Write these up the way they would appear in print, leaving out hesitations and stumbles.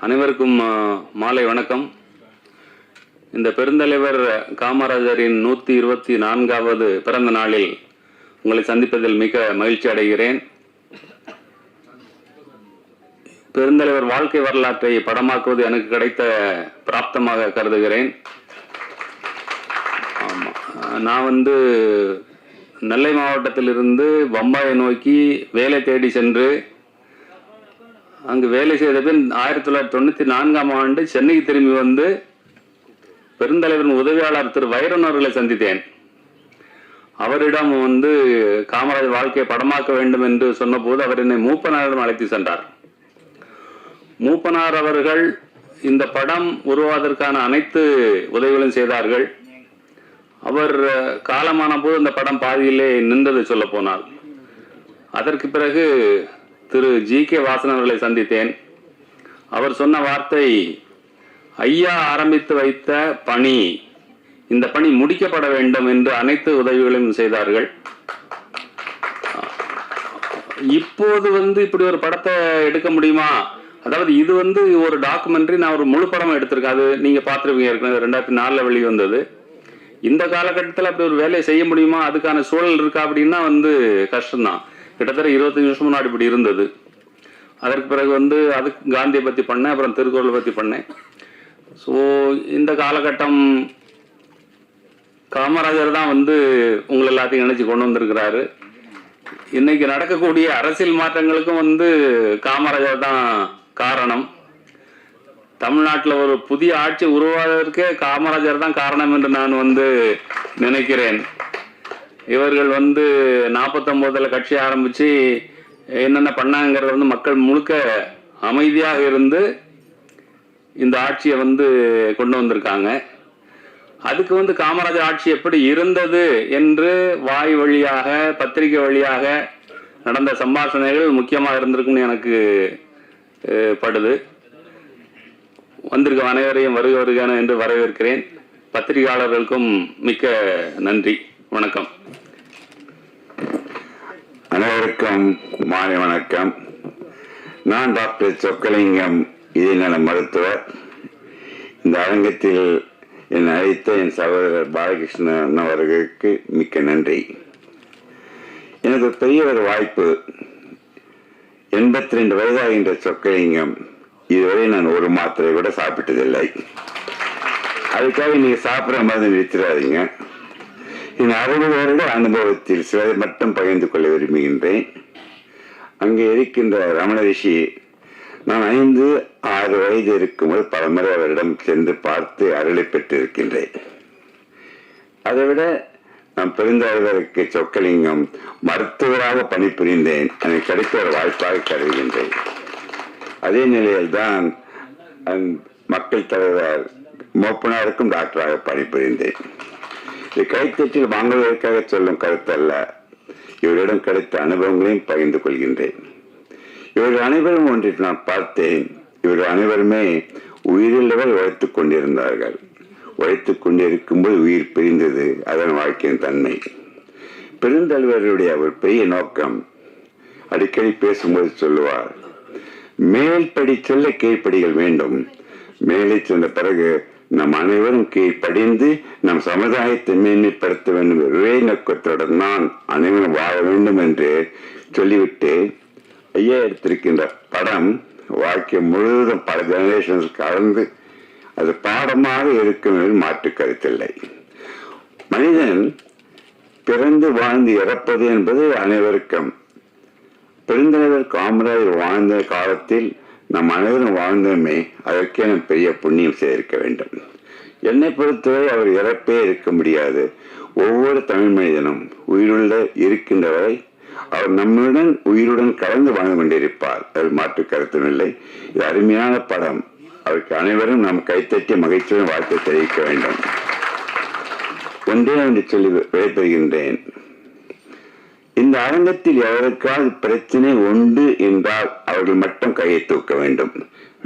அனைவருக்கும் மாலை வணக்கம். இந்த பெருந்தலைவர் காமராஜரின் 124வது பிறந்த நாளில் உங்களை சந்திப்பதில் மிக மகிழ்ச்சி அடைகிறேன். பெருந்தலைவர் வாழ்க்கை வரலாற்றை படமாக்குவது எனக்கு கிடைத்த பிராப்தமாக கருதுகிறேன். நான் நெல்லை மாவட்டத்திலிருந்து பம்பாயை நோக்கி வேலை தேடி சென்று அங்கு வேலை செய்த பின் 1994ஆம் ஆண்டு சென்னைக்கு திரும்பி வந்து பெருந்தலைவரின் உதவியாளர் திரு வைரன் அவர்களை சந்தித்தேன். அவரிடம் காமராஜர் வாழ்க்கையை படமாக்க வேண்டும் என்று சொன்னபோது அவர் என்னை மூப்பனாரிடம் அழைத்து சென்றார். மூப்பனார் அவர்கள் இந்த படம் உருவாவதற்கான அனைத்து உதவிகளையும் செய்தார்கள். அவர் காலமான போது இந்த படம் பாதியிலே நின்றது சொல்ல போனால். அதற்கு பிறகு திரு ஜி.கே. வாசன் அவர்களை சந்தித்தேன். அவர் சொன்ன வார்த்தை, ஐயா ஆரம்பித்து வைத்த பணி, இந்த பணி முடிக்கப்பட வேண்டும் என்று அனைத்து உதவிகளையும் செய்தார்கள். இப்போது இப்படி ஒரு படத்தை எடுக்க முடியுமா? அதாவது இது ஒரு டாக்குமெண்ட்ரி, நான் ஒரு முழு படமா எடுத்திருக்கேன். அது நீங்க பார்த்துருப்பீங்க, ஏற்கனவே 2004 வெளிவந்தது. இந்த காலகட்டத்தில் அப்படி ஒரு வேலையை செய்ய முடியுமா? அதுக்கான சூழல் இருக்கா அப்படின்னா கஷ்டம்தான். கிட்டத்தட்ட 25 வருஷம் முன்னாடி இப்படி இருந்தது. அதற்கு பிறகு அதுக்கு காந்தியை பற்றி பண்ணேன், அப்புறம் திருக்குறளை பற்றி பண்ணேன். ஸோ இந்த காலகட்டம் காமராஜர் தான் உங்களை எல்லாத்தையும் நினைச்சு கொண்டு வந்திருக்கிறாரு. இன்னைக்கு நடக்கக்கூடிய அரசியல் மாற்றங்களுக்கும் காமராஜர் தான் காரணம். தமிழ்நாட்டில் ஒரு புதிய ஆட்சி உருவாவதற்கே காமராஜர் தான் காரணம் என்று நான் நினைக்கிறேன். இவர்கள் 49ல் கட்சி ஆரம்பிச்சு என்னென்ன பண்ணாங்கிறத மக்கள் முழுக்க அமைதியாக இருந்து இந்த ஆட்சியை கொண்டு வந்திருக்காங்க. அதுக்கு காமராஜர் ஆட்சி எப்படி இருந்தது என்று வாய் வழியாக பத்திரிகை வழியாக நடந்த சம்பாஷணைகள் முக்கியமாக இருந்திருக்குன்னு எனக்கு படுது. வந்திருக்க அனைவரையும் வருக வருகான என்று வரவேற்கிறேன். பத்திரிகையாளர்களுக்கும் மிக்க நன்றி. வணக்கம். அனைவருக்கும் மாலை வணக்கம். நான் டாக்டர் சொக்கலிங்கம், இதயநல மருத்துவர். இந்த அரங்கத்தில் என்னை அழைத்த என் சகோதரர் பாலகிருஷ்ணன் அவர்களுக்கு மிக்க நன்றி. எனக்கு பெரிய ஒரு வாய்ப்பு. 82 வயதாகின்ற சொக்கலிங்கம் இதுவரை நான் ஒரு மாத்திரை கூட சாப்பிட்டதில்லை. அதுக்காக நீங்க சாப்பிட்ற மாதிரி நிறுத்திடாதீங்க. இந்த 60 வருட அனுபவத்தில் சிலரை மட்டும் பகிர்ந்து கொள்ள விரும்புகின்றேன். அங்கே இருக்கின்ற ரமண ரிஷி, நான் 5-6 வயது இருக்கும்போது பலமுறை அவரிடம் சென்று பார்த்து அருளை பெற்றிருக்கின்றேன். அதைவிட நான் பெருந்தலைவருக்கு சொக்கலிங்கம் மருத்துவராக பணிபுரிந்தேன். எனக்கு கிடைத்த ஒரு வாய்ப்பாக கருதுகின்றேன். அதே நிலையில்தான் மக்கள் தலைவர் மூப்பனாருக்கும் டாக்டராக பணிபுரிந்தேன். இது கைத்தட்டில் வாங்குவதற்காக சொல்லும் கருத்தல்ல, இவரிடம் கிடைத்த அனுபவங்களையும் பகிர்ந்து கொள்கின்றேன். இவர்கள் அனைவரும் ஒன்றில் நான் பார்த்தேன். இவர்கள் அனைவருமே உயிருள்ளவர் உழைத்துக் கொண்டிருந்தார்கள். உழைத்துக் கொண்டிருக்கும்போது உயிர் பிரிந்தது, அதன் வாழ்க்கையின் தன்மை. பெருந்தலைவருடைய ஒரு பெரிய நோக்கம், அடிக்கடி பேசும்போது சொல்லுவார், மேல் படி செல்ல கீழ்ப்படிகள் வேண்டும். மேலே சென்ற பிறகு நம் அனைவரும் கீழ்ப்படிந்து நம் சமுதாயத்தை மேன்மைப்படுத்த வேண்டும். ஒரே நோக்கத்துடன் நான் அனைவரும் வாழ வேண்டும் என்று சொல்லிவிட்டு ஐயா எடுத்திருக்கின்ற படம் வாழ்க்கை முழுவதும் பல ஜெனரேஷன்ஸ் கலந்து அது பாடமாக இருக்கும் என்று மாற்று கருத்தில்லை. மனிதன் பிறந்து வாழ்ந்து இறப்பது என்பது அனைவருக்கும். பெருந்தலைவர் காமராஜர் வாழ்ந்த காலத்தில் நம் அனைவரும் வாழ்ந்தோமே, அதற்கே நம் பெரிய புண்ணியம் சேர்க்க வேண்டும். என்னை பொறுத்தவரை அவர் இறப்பே இருக்க முடியாது. ஒவ்வொரு தமிழ் மனிதனும் உயிருள்ள இருக்கின்றவரை அவர் நம்முடன் உயிருடன் கலந்து வாழ்ந்து கொண்டிருப்பார். அதில் மாற்று கருத்தும் இல்லை. இது அருமையான படம். அவருக்கு அனைவரும் நாம் கைத்தட்டி மகிழ்ச்சியுடன் வாழ்க்கை தெரிவிக்க வேண்டும். ஒன்றே ஒன்று சொல்லி விடைபெறுகின்றேன். இந்த அரங்கத்தில் எவருக்காவது பிரச்சனை உண்டு என்றால் அவர்கள் மட்டும் கையை தூக்க வேண்டும்.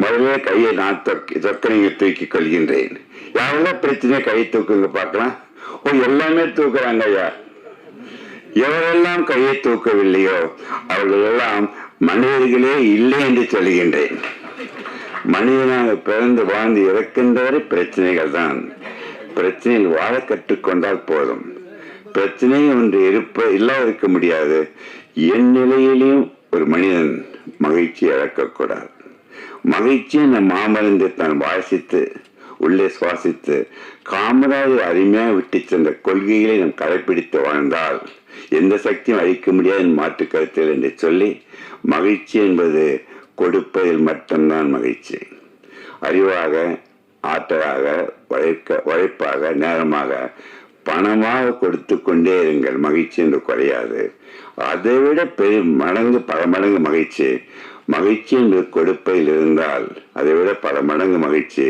முதல்ல கையை நான் சொக்கலிங்க தூக்கிக் கொள்கின்றேன். யாரெல்லாம் பிரச்சனையை கையை தூக்குங்க பார்க்கலாம். எல்லாமே தூக்குறாங்க ஐயா. எவரெல்லாம் கையை தூக்கவில்லையோ அவர்கள் எல்லாம் மனிதர்களே இல்லை என்று சொல்லுகின்றேன். மனிதனாக பிறந்து வாழ்ந்து இறக்கின்றவரை பிரச்சனைகள் தான். பிரச்சனையில் வாழ கற்றுக்கொண்டால் போதும். பிரச்சனை ஒன்று இல்லாதிருக்க முடியாது. என் நிலையிலையும் ஒரு மனிதன் மகிழ்ச்சி இழக்கக்கூடாது. மகிழ்ச்சியை நம் மாமருந்து தான் வாசித்து உள்ளே சுவாசித்து காமராஜர் அருமையாக விட்டு சென்ற கொள்கைகளை நாம் கடைபிடித்து வாழ்ந்தால் எந்த சக்தியும் அழிக்க முடியாது மாற்று கருத்தில் என்று சொல்லி, மகிழ்ச்சி என்பது கொடுப்பதில் மட்டும்தான் மகிழ்ச்சி. அறிவாக, ஆற்றலாக, உழைப்பாக, நேரமாக, பணமாக கொடுத்து கொண்டே இருங்கள். மகிழ்ச்சி என்று குறையாது. அதைவிட பல மடங்கு மகிழ்ச்சி. மகிழ்ச்சி என்று கொடுப்பதில் இருந்தால் அதைவிட பல மடங்கு மகிழ்ச்சி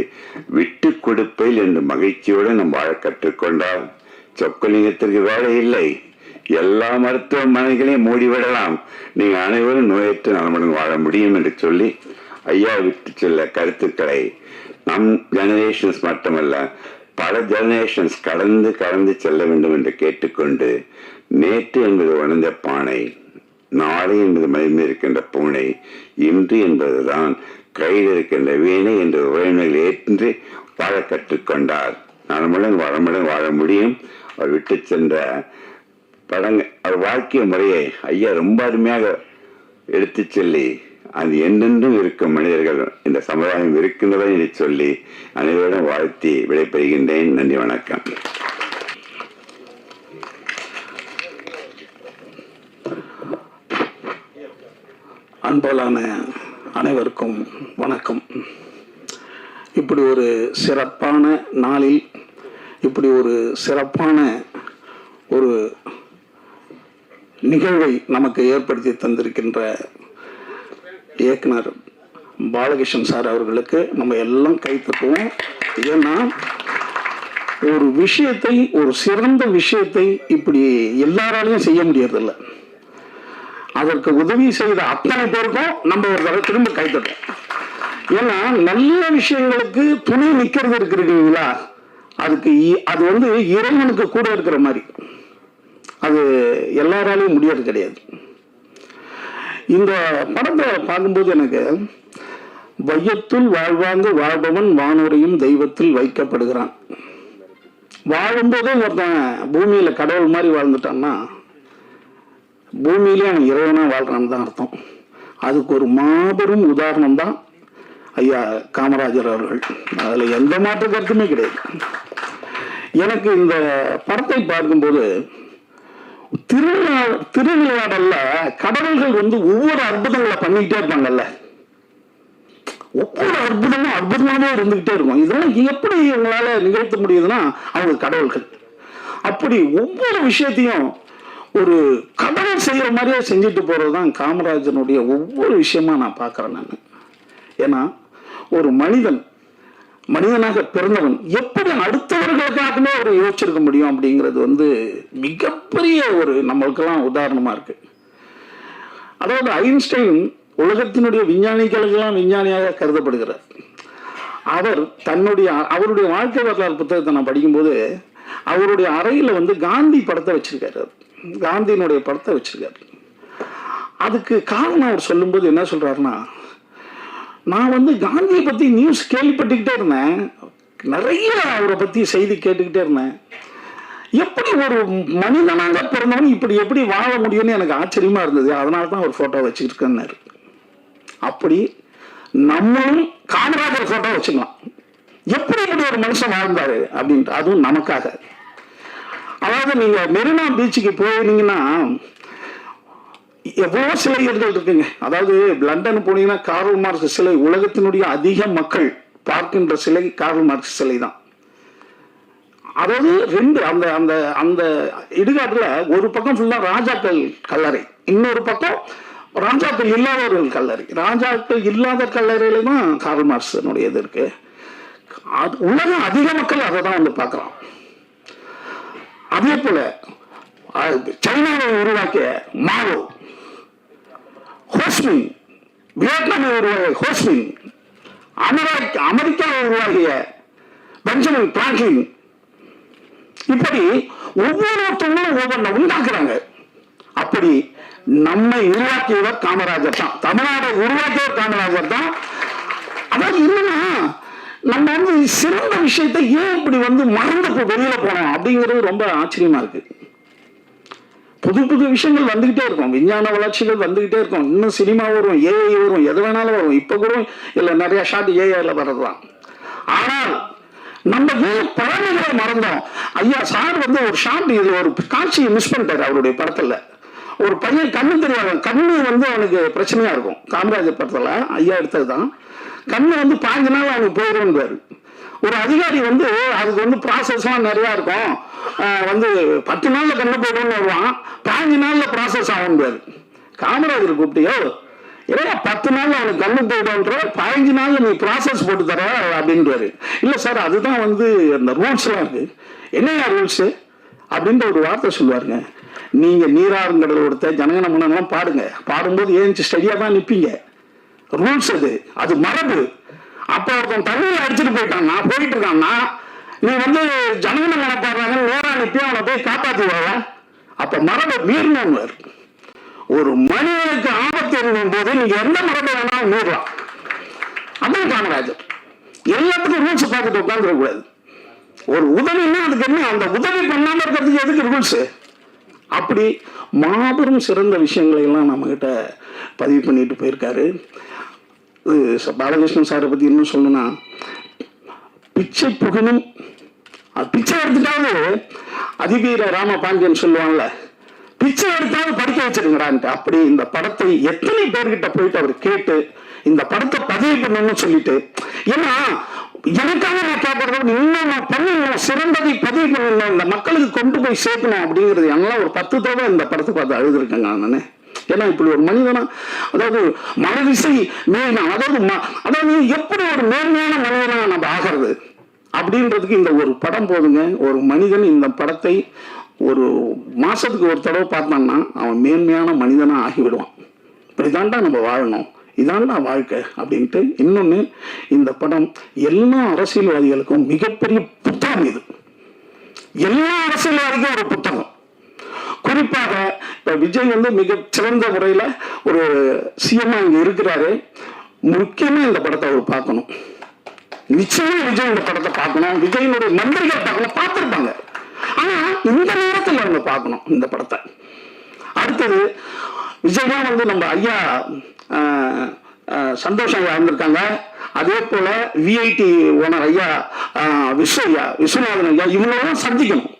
விட்டு கொடுப்பதில் என்று மகிழ்ச்சியோடு நம் வாழ கற்றுக்கொண்டால் சொக்கலிங்கத்திற்கு வேலை இல்லை. எல்லா மருத்துவமனைகளையும் மூடிவிடலாம். நீங்கள் அனைவரும் நோயற்ற நலமுடன் வாழ முடியும் என்று சொல்லி ஐயா விட்டு செல்ல கருத்துக்களை நம் ஜெனரேஷன்ஸ் மட்டுமல்ல பல ஜெனரேஷன்ஸ் கடந்து செல்ல வேண்டும் என்று கேட்டுக்கொண்டு, நேற்று என்பது உணர்ந்த பானை, நாளை என்பது மதிந்து இருக்கின்ற பூனை, இன்று என்பதுதான் கையில் இருக்கின்ற வீணை என்ற உறவினர்கள் ஏற்று வாழ கற்றுக்கொண்டார். நலமுடன் வளமுடன் வாழ முடியும். அவர் விட்டு சென்ற அவர் வாழ்க்கை முறையை ஐயா ரொம்ப அருமையாக எடுத்து சொல்லி, அது என்றென்றும் இருக்கும் மனிதர்கள் இந்த சமுதாயம் இருக்கின்றதை என்று சொல்லி அனைவரிடம் வாழ்த்தி விடைபெறுகின்றேன். நன்றி, வணக்கம். அன்பான அனைவருக்கும் வணக்கம். இப்படி ஒரு சிறப்பான நாளில் இப்படி ஒரு சிறப்பான ஒரு நிகழ்வை நமக்கு ஏற்படுத்தி தந்திருக்கின்ற இயக்குனர் பாலகிருஷ்ணன் சார் அவர்களுக்கு நம்ம எல்லாம் கை தட்டுவோம். ஏன்னா ஒரு விஷயத்தை, ஒரு சிறந்த விஷயத்தை இப்படி எல்லாராலையும் செய்ய முடியறதில்ல. அதற்கு உதவி செய்த அத்தனை பேருக்கும் நம்ம ஒரு தடவை திரும்ப கை தட்டுவோம். ஏன்னா நல்ல விஷயங்களுக்கு துணை நிக்கிறது இருக்குங்களா, அது வந்து இறைவனுக்கு கூட இருக்கிற மாதிரி. அது எல்லாராலையும் முடியாது கிடையாது. இந்த படத்தை பார்க்கும்போது எனக்கு வையத்துள் வாழ்வாங்கு வாழ்பவன் வானுரையும் தெய்வத்தில் வைக்கப்படுகிறான். வாழும்போதே ஒருத்தன் பூமியில கடவுள் மாதிரி வாழ்ந்துட்டான்னா பூமியிலே அவன் இறைவனா வாழ்றான்னு தான் அர்த்தம். அதுக்கு ஒரு மாபெரும் உதாரணம் தான் ஐயா காமராஜர் அவர்கள். அதுல எந்த மாற்று கருத்துமே கிடையாது. எனக்கு இந்த படத்தை பார்க்கும்போது திருவிளையாடல்ல கடவுள்கள் வந்து ஒவ்வொரு அற்புதங்களை பண்ணிக்கிட்டே இருப்பாங்கல்ல, ஒவ்வொரு அற்புதமும் அற்புதமாவே இருந்துகிட்டே இருக்கும். இதெல்லாம் எப்படி உங்களால நிகழ்த்த முடியுதுன்னா அவங்க கடவுள்கள். அப்படி ஒவ்வொரு விஷயத்தையும் ஒரு கடவுள் செய்யற மாதிரியே செஞ்சுட்டு போறதுதான் காமராஜனுடைய ஒவ்வொரு விஷயமா நான் பார்க்கிறேன் நான். ஏன்னா ஒரு மனிதனாக பிறந்தவன் எப்படி அடுத்தவர்களுக்காகவே ஒரு யோசிச்சிருக்க முடியும் அப்படிங்கிறது வந்து மிகப்பெரிய ஒரு நம்மளுக்கெல்லாம் உதாரணமா இருக்கு. அதாவது ஐன்ஸ்டைன் உலகத்தினுடைய விஞ்ஞானிகளுக்கெல்லாம் விஞ்ஞானியாக கருதப்படுகிறார். அவருடைய வாழ்க்கை வரலாறு புத்தகத்தை நான் படிக்கும்போது அவருடைய அறையில வந்து காந்தி படத்தை வச்சிருக்காரு. காந்தியினுடைய படத்தை வச்சிருக்காரு. அதுக்கு காரணம் அவர் சொல்லும்போது என்ன சொல்றாருன்னா, நான் வந்து காந்தியை பத்தி நியூஸ் கேள்விப்பட்டுக்கிட்டே இருந்தேன், நிறைய அவரை பத்தி செய்தி கேட்டுக்கிட்டே இருந்தேன். எப்படி ஒரு மனிதனாக பிறந்தவன் இப்படி எப்படி வாழ முடியும்னு எனக்கு ஆச்சரியமா இருந்தது. அதனால தான் ஒரு போட்டோ வச்சுருக்கேன்னாரு. அப்படி நம்மளும் காமராஜர் போட்டோ வச்சுக்கலாம். எப்படி இப்படி ஒரு மனுஷன் வாழ்ந்தாரு அப்படின்ட்டு, அதுவும் நமக்காக. அதாவது நீங்க மெரினா பீச்சுக்கு போனீங்கன்னா எவ்வளவு சிலைகள் இருக்குங்க. அதாவது லண்டன் போனீங்கன்னா கார்ல் மார்க்ஸ் சிலை, உலகத்தினுடைய அதிக மக்கள் பார்க்கின்ற சிலை கார்ல் மார்க்ஸ் சிலை தான். அதாவது ரெண்டு அந்த அந்த அந்த இடுகாட்டுல ஒரு பக்கம் ஃபுல்லா ராஜாக்கள் கல்லறை, இன்னொரு பக்கம் ராஜாக்கள் இல்லாதவர்கள் கல்லறை. ராஜாக்கள் இல்லாத கல்லறையில தான் கார்ல் மார்க்ஸனுடைய இது இருக்கு. உலகம் அதிக மக்கள் அதை தான் வந்து பார்க்கலாம். அதே போல சைனாவை உருவாக்கிய மாவோ, ஹோஸ்மின் வியட்நாமை உருவாக்கிய ஹோஸ்மின், அமெரிக்காவை உருவாக்கிய பெஞ்சமின் பிராங்க்லின், இப்படி ஒவ்வொருத்தவங்களும் ஒவ்வொன்றை உண்டாக்குறாங்க. அப்படி நம்மை உருவாக்கியவர் காமராஜர் தான், தமிழ்நாட்டை உருவாக்கியவர் காமராஜர் தான். அதாவது என்னன்னா நம்ம வந்து சிறந்த விஷயத்தை ஏன் இப்படி வந்து மறந்து வெளியில போனோம் அப்படிங்கிறது ரொம்ப ஆச்சரியமா இருக்கு. புது புது விஷயங்கள் வந்துகிட்டே இருக்கும், விஞ்ஞான வளர்ச்சிகள் வந்துகிட்டே இருக்கும், இன்னும் சினிமா வரும், ஏஐ வரும், எது வேணாலும் வரும். இப்ப கூட இல்ல நிறைய ஷாட் ஏஐல வர்றதுதான். ஆனால் நம்ம ஏன் பழமைகளை மறந்தோம்? ஐயா சார் வந்து ஒரு ஷாட், இது ஒரு காட்சியை மிஸ் பண்ணிட்டாரு அவருடைய படத்துல. ஒரு பையன் கண்ணு தெரியாத, கண்ணு வந்து அவனுக்கு பிரச்சனையா இருக்கும். காமராஜர் படத்துல ஐயா எடுத்ததுதான். கண்ணு வந்து 5 நாள் அவனுக்கு போயிடுவாரு. ஒரு அதிகாரி வந்து அதுக்கு வந்து ப்ராசஸ்லாம் நிறைய இருக்கும், வந்து 10 நாள்ல கண்ணு போயிடும்னு வருவான், 5 நாள்ல ப்ராசஸ் ஆகும்பாரு. காமராஜர் கூப்பிட்டியோ ஏன்னா 10 நாள் அவனுக்கு கண்ணு போயிடும்ன்ற, 15 நாள்ல நீ ப்ராசஸ் போட்டு தர அப்படின்றாரு. இல்ல சார் அதுதான் வந்து அந்த ரூல்ஸ் எல்லாம் இருக்கு. என்னையா ரூல்ஸ் அப்படின்ற ஒரு வார்த்தை சொல்லுவாருங்க. நீங்க நீராறுங்கடல் ஒருத்த ஜனகணமனம் பாடுங்க, பாடும்போது ஏஞ்சி ஸ்டடியா தான் நிப்பீங்க. ரூல்ஸ் அது, அது மரபு. அப்ப ஒருத்தன் தண்ணியில் அடிச்சுட்டு போயிட்டான், நான் போயிட்டு இருக்கான்னா நீ வந்து ஜனகணமன பாடுறாங்க நேரா நிப்பி அவனை போய் காப்பாத்துவாங்க. அப்ப மரபை மீறணும். ஒரு மனிதனுக்கு ஆபத்து இருக்கும் போது நீங்க எந்த மரபை வேணாலும் மீறலாம். அதான் காமராஜர். எல்லாத்துக்கும் ரூல்ஸ் பார்த்துட்டு உட்காந்துட கூடாது. ஒரு உதவின்னா அதுக்கு என்ன, அந்த உதவி பண்ணாம இருக்கிறதுக்கு எதுக்கு ரூல்ஸ்? அப்படி மாபெரும் சிறந்த விஷயங்களை எல்லாம் நம்ம கிட்ட பதிவு பண்ணிட்டு போயிருக்காரு. பாலகிருஷ்ணன் சாரை பத்தி இன்னும் சொல்லணும்னா, பிச்சை புகனும் பிச்சை எடுத்துட்டாவது அதிவீர ராம பாண்டியன் சொல்லுவாங்கல்ல, பிச்சை எடுத்தாவது படிக்க வச்சிருக்கிறான்ட்டு. அப்படி இந்த படத்தை எத்தனை பேர்கிட்ட போயிட்டு அவர் கேட்டு இந்த படத்தை பதிவு பண்ணணும்னு சொல்லிட்டு, ஏன்னா எனக்காக நான் கேட்கறது இன்னும் நான் பண்ணணும், சிறந்ததை பதிவு பண்ணணும், இந்த மக்களுக்கு கொண்டு போய் சேர்க்கணும் அப்படிங்கிறது எல்லாம் ஒரு 10 தடவை இந்த படத்தை பார்த்து அழுதுருக்கேங்க நானு. ஏன்னா இப்படி ஒரு மனிதனா, அதாவது மனதிசை மேனா, அதாவது எப்படி ஒரு மேன்மையான மனிதனா நம்ம ஆகிறது அப்படின்றதுக்கு இந்த ஒரு படம் போதுங்க. ஒரு மனிதன் இந்த படத்தை ஒரு மாசத்துக்கு ஒரு தடவை பார்த்தான்னா அவன் மேன்மையான மனிதனா ஆகிவிடுவான். இப்படிதான்டா நம்ம வாழணும், இதான்டா வாழ்க்கை அப்படின்ட்டு. இன்னொன்னு, இந்த படம் எல்லா அரசியல்வாதிகளுக்கும் மிகப்பெரிய புத்தகம். இது எல்லா அரசியல்வாதிக்கும் ஒரு புத்தகம். குறிப்பாக இப்ப விஜய் வந்து மிக சிறந்த முறையில ஒரு சிஎம்மா இங்க இருக்கிறாரு. முக்கியமா இந்த படத்தை அவர் பார்க்கணும். நிச்சயமா விஜய் இந்த படத்தை பார்க்கணும். விஜயினுடைய மந்திரிகள் பார்க்கணும், பார்த்திருப்பாங்க. ஆனா இந்த நேரத்தில் அவங்க பார்க்கணும் இந்த படத்தை. அடுத்தது விஜய் தான் வந்து நம்ம ஐயா சந்தோஷம் ஐயா இருந்திருக்காங்க. அதே போல விஐடி ஓனர் ஐயா விஸ்வநாதன் ஐயா, இவங்களெல்லாம் சந்திக்கணும்.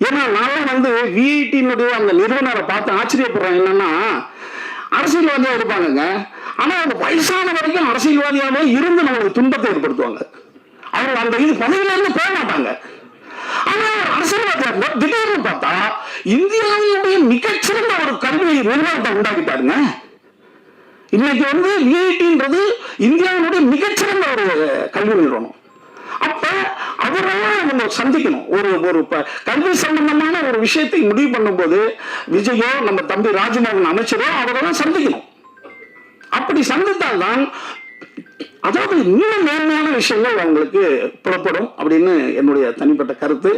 ஏன்னா நான் வந்து விஐடியினுடைய அந்த நிறுவனரை பார்த்து ஆச்சரியப்படுறேன். என்னன்னா அரசியல்வாதியா இருப்பாங்க, ஆனா அவங்க வயசான வரைக்கும் அரசியல்வாதியாவே இருந்து நம்மளுக்கு துன்பத்தை ஏற்படுத்துவாங்க. அவங்க அந்த இது பதவியில இருந்து போக மாட்டாங்க. ஆனா அரசியல்வாதியா திடீர்னு பார்த்தா இந்தியாவினுடைய மிகச்சிறந்த ஒரு கல்வி நிறுவனத்தை உண்டாக்கிட்டாருங்க. இன்னைக்கு வந்து விஐடின்றது இந்தியாவினுடைய மிகச்சிறந்த ஒரு கல்வி நிறுவனம். அப்ப அவரெல்லாம் அவங்க சந்திக்கணும். ஒரு கல்வி சம்பந்தமான ஒரு விஷயத்தை முடிவு பண்ணும் போது விஜயோ நம்ம தம்பி ராஜ்மோகன் அமைச்சரோ அவரெல்லாம் சந்திக்கணும். அப்படி சந்தித்தால்தான் அதாவது இன்னும் மேன்மையான விஷயங்கள் அவங்களுக்கு புறப்படும் அப்படின்னு என்னுடைய தனிப்பட்ட கருத்து.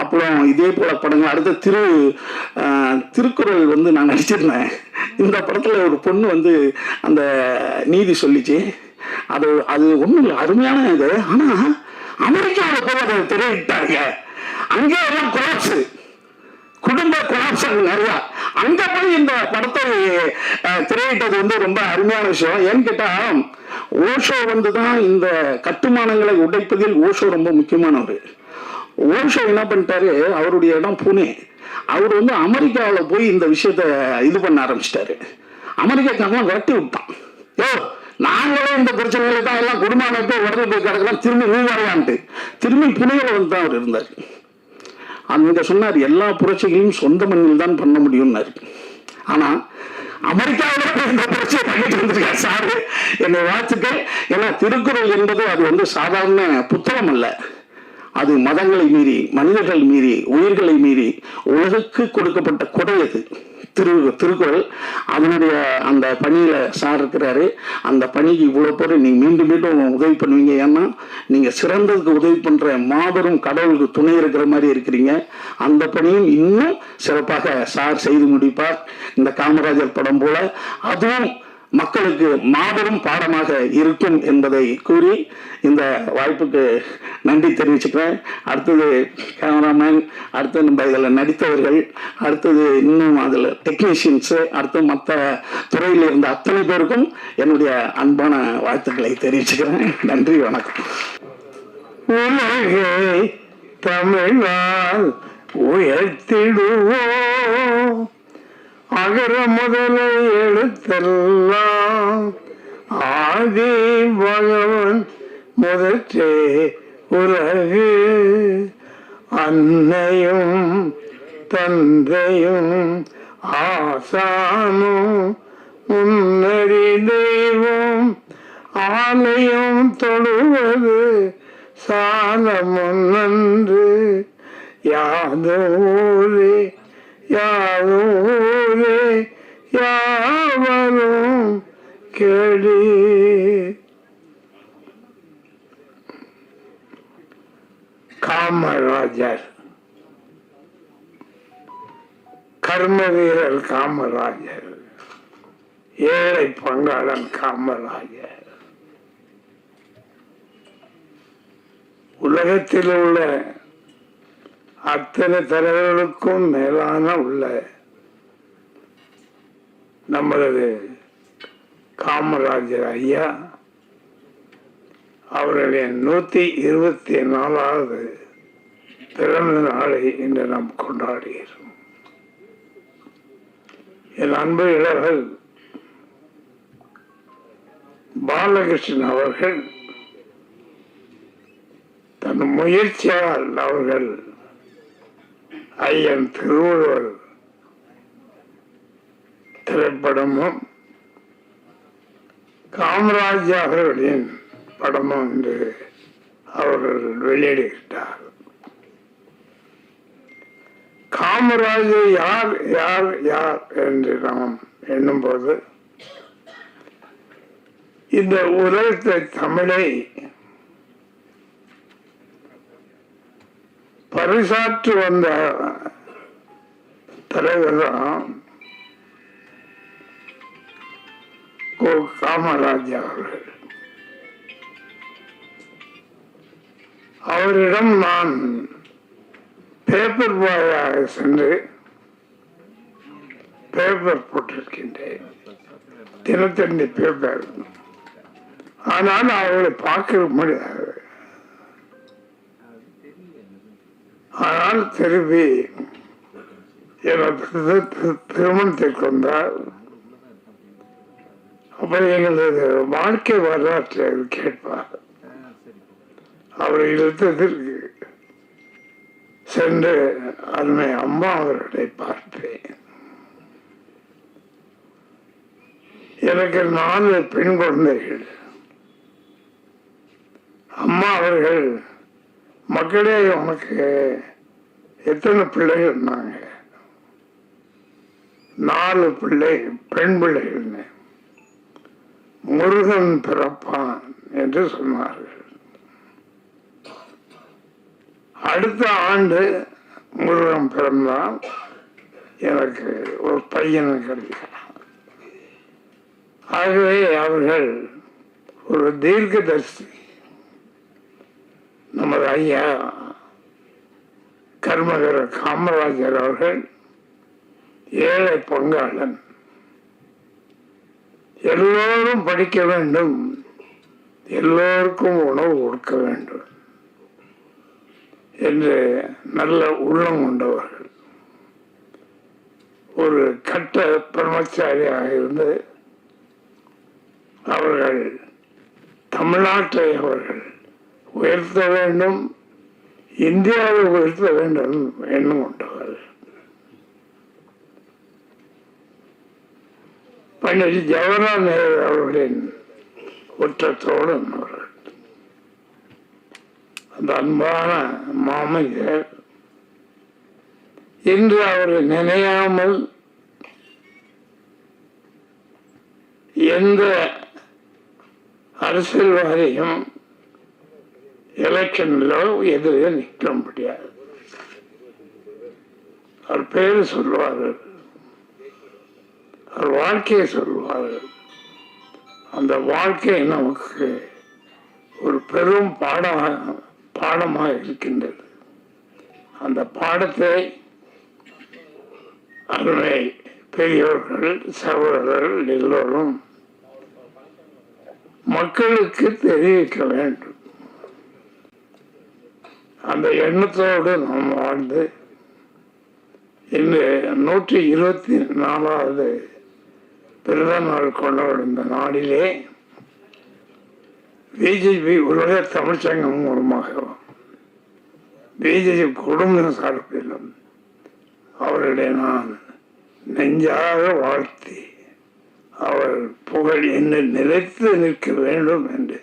அப்புறம் இதே போல படங்கள் அடுத்த திருக்குறள் வந்து நான் நடிச்சிருந்தேன். இந்த படத்துல ஒரு பொண்ணு வந்து அந்த நீதி சொல்லிச்சு. அது ஒண்ணும் இல்லை, அருமையான இது. ஆனா அமெரிக்காவில் போய் அதை திரையிட்டாங்க. அங்கே எல்லாம் கொலாப்ஸ், குடும்ப கொலாப்ஸ் நிறையா. அங்க போய் இந்த படத்தை திரையிட்டது வந்து ரொம்ப அருமையான விஷயம். ஏன்னு கேட்டா ஓஷோ வந்துதான் இந்த கட்டுமானங்களை உடைப்பதில் ஓஷோ ரொம்ப முக்கியமானவர். ஓஷோ என்ன பண்ணிட்டாரு, அவருடைய இடம் புனே. அவர் வந்து அமெரிக்காவில் போய் இந்த விஷயத்த இது பண்ண ஆரம்பிச்சிட்டாரு. அமெரிக்காக்காரன் விரட்டி விட்டான். நாங்களே இந்த பிரச்சனையில தான் எல்லாம் குடும்ப அமைப்பு உடனே போய் கிடக்கலாம், திரும்பி நீவாயான்ட்டு திரும்பி புனையில வந்து தான் அவர் இருந்தார். அங்க சொன்னார், எல்லா புரட்சிகளையும் சொந்த மண்ணில் தான் பண்ண முடியும்னாரு. ஆனா அமெரிக்காவில் இந்த புரட்சியை பண்ணிட்டு இருந்திருக்காரு சாரு. என்னை வாழ்த்துக்கள். ஏன்னா திருக்குறள் என்பது அது வந்து சாதாரண புத்தகம் அல்ல. அது மதங்களை மீறி, மனிதர்கள் மீறி, உயிர்களை மீறி உலகுக்கு கொடுக்கப்பட்ட கொடை. அது திருக்குறள். அதனுடைய அந்த பணியில சார் இருக்கிறாரு. அந்த பணிக்கு இவ்வளவு பேர் நீங்க மீண்டும் மீண்டும் உதவி பண்ணுவீங்க. ஏன்னா நீங்க சிறந்ததுக்கு உதவி பண்ற மாபெரும் கடவுளுக்கு துணை இருக்கிற மாதிரி இருக்கிறீங்க. அந்த பணியும் இன்னும் சிறப்பாக சார் செய்து முடிப்பார். இந்த காமராஜர் படம் போல அதுவும் மக்களுக்கு மாபெரும் பாடமாக இருக்கும் என்பதை கூறி இந்த வாய்ப்புக்கு நன்றி தெரிவிச்சுக்கிறேன். அடுத்தது கேமராமேன், அடுத்து நம்ம இதில் நடித்தவர்கள், அடுத்தது இன்னும் அதில் டெக்னீஷியன்ஸு, அடுத்து மற்ற துறையில் இருந்த அத்தனை பேருக்கும் என்னுடைய அன்பான வாழ்த்துக்களை தெரிவிச்சுக்கிறேன். நன்றி, வணக்கம். உலகை தமிழால் உயர்த்திடுவோம், அகர முதல எழுத்தெல்லாம் ஆதி பகவன் முதற்றே உலகு. அன்னையும் தந்தையும் ஆசானும் முன்னறி தெய்வம், ஆலயம் தொழுவது சால முன்னன்று. யாதோரே யாதோரே யாவரும் கேளி. காமராஜர், கர்ம வீரர் காமராஜர், ஏழை பங்காளன் காமராஜர், உலகத்தில் உள்ள அத்தனை தலைவர்களுக்கும் மேலான உள்ள நம்மளது காமராஜர் ஐயா அவர்களின் 124வது பிறந்த நாளை இன்று நாம் கொண்டாடுகிறோம். என் அன்பு இளவல் பாலகிருஷ்ணன் அவர்கள் தன் முயற்சியால் அவர்கள் ஐயன் திருவள்ளுவர் திரைப்படமும் காமராஜ் அவர்களின் படமும் என்று அவர்கள் வெளியிடுகிறார். காமராஜர் யார் யார் யார் என்று நாம் எண்ணும்போது இந்த உலகத்தை தமிழை பரிசாற்று வந்த தலைவர் காமராஜ் அவர்கள். அவரிடம் நான் பேப்பர் பாயாக சென்று பேப்பர் போட்டிருக்கின்றேன், தினத்தந்தி பேப்பர். ஆனால் அவர்களை பார்க்க முடியாது. ஆனால் திரும்பி திருமணத்திற்கு வந்தால் அப்புறம் எங்களது வாழ்க்கை வரலாற்றை கேட்பார். அவர் இல்லத்திற்கு சென்று அருமை அம்மா அவர்களை பார்ப்பேன். எனக்கு 4 பெண் குழந்தைகள். அம்மா அவர்கள், மக்களே உனக்கு எத்தனை பிள்ளைகள் இருந்தாங்க? 4 பிள்ளை, பெண் பிள்ளைகள். முருகன் பிறப்பான் என்று சொன்னார்கள். அடுத்த ஆண்டு முருகன் பிறந்தான். எனக்கு ஒரு பையன் கிடைத்தான். ஆகவே அவர்கள் ஒரு தீர்க்கதரிசி. நமது ஐயா கர்மகர காமராஜர் அவர்கள் ஏழை பங்காளன். எல்லோரும் படிக்க வேண்டும், எல்லோருக்கும் உணவு கொடுக்க வேண்டும் என்று நல்ல உள்ளம் கொண்டவர்கள். ஒரு கட்ட பிரம்மச்சாரியாக இருந்து அவர்கள் தமிழ்நாட்டை அவர்கள் உயர்த்த வேண்டும், இந்தியாவை உயர்த்த வேண்டும் எண்ணம் கொண்டவர். பண்டிட் ஜவஹர்லால் நேரு அவர்களின் உற்றத்தோடு அந்த அன்பான மாமனிதர் இன்று அவரை நினையாமல் எந்த அரசியல்வாதியும் எலெக்ஷன்ல எதிரே நிற்க முடியாது. அவர் பேரு சொல்வார்கள், அவர் வாழ்க்கையை சொல்வார்கள். அந்த வாழ்க்கை நமக்கு ஒரு பெரும் பாடமாக இருக்கின்றது. அந்த பாடத்தை அருமை பெரியவர்கள் சகோதரர்கள் எல்லோரும் மக்களுக்கு தெரிவிக்க வேண்டும். அந்த எண்ணத்தோடு நாம் வாழ்ந்து இந்த 124வது பிறந்த நாள் கொண்டாடும் இந்த நாளிலே பிஜேபி உலக தமிழ்ச்சங்கம் மூலமாக பிஜேபி குடும்ப சார்பிலும் அவர்களை நான் நெஞ்சாக வாழ்த்தி அவர் புகழ் என்ன நிலைத்து நிற்க வேண்டும் என்று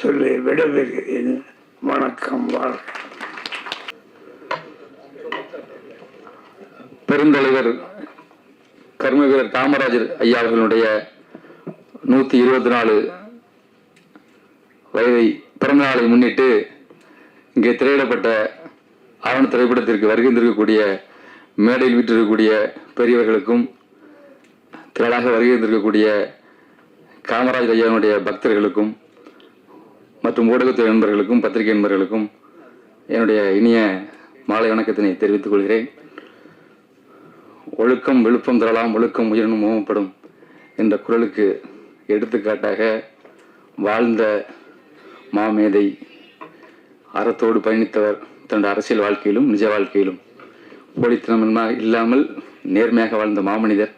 சொல்லி விடைபெறுகிறேன். வணக்கம். வாழ்க. பெருந்தலைவர் கர்மவீரர் காமராஜர் ஐயா அவர்களுடைய 124 வயதை பிறந்த நாளை முன்னிட்டு இங்கே திரையிடப்பட்ட ஆவண திரைப்படத்திற்கு வருகின்றிருக்கக்கூடிய மேடையில் வீற்றிருக்கக்கூடிய பெரியவர்களுக்கும் திரளாக வருகின்றிருக்கக்கூடிய காமராஜர் ஐயாவுடைய பக்தர்களுக்கும் மற்றும் ஊடகத்துறை நண்பர்களுக்கும் பத்திரிகை நண்பர்களுக்கும் என்னுடைய இனிய மாலை வணக்கத்தினை தெரிவித்துக் கொள்கிறேன். ஒழுக்கம் விழுப்பம் தரலாம், ஒழுக்கம் உயிரினும் ஓமப்படும் என்ற குரலுக்கு எடுத்துக்காட்டாக வாழ்ந்த மாமேதை, அறத்தோடு பயணித்தவர், தன்னுடைய அரசியல் வாழ்க்கையிலும் நிஜ வாழ்க்கையிலும் போலித்தனம் இல்லாமல் நேர்மையாக வாழ்ந்த மாமனிதர்.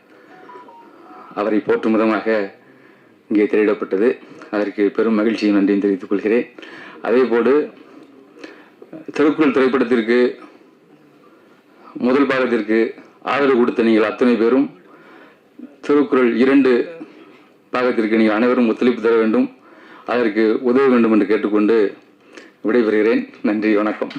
அவரை போற்றும் விதமாக இங்கே திரையிடப்பட்டது. அதற்கு பெரும் மகிழ்ச்சியும் நன்றியும் தெரிவித்துக் கொள்கிறேன். அதேபோடு திருக்குறள் திரைப்படத்திற்கு முதல் பாகத்திற்கு ஆதரவு கொடுத்த நீங்கள் அத்தனை பேரும் திருக்குறள் 2 பாகத்திற்கு நீங்கள் அனைவரும் ஒத்துழைப்பு தர வேண்டும், அதற்கு உதவ வேண்டும் என்று கேட்டுக்கொண்டு விடைபெறுகிறேன். நன்றி, வணக்கம்.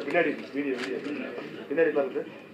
பின்னாடி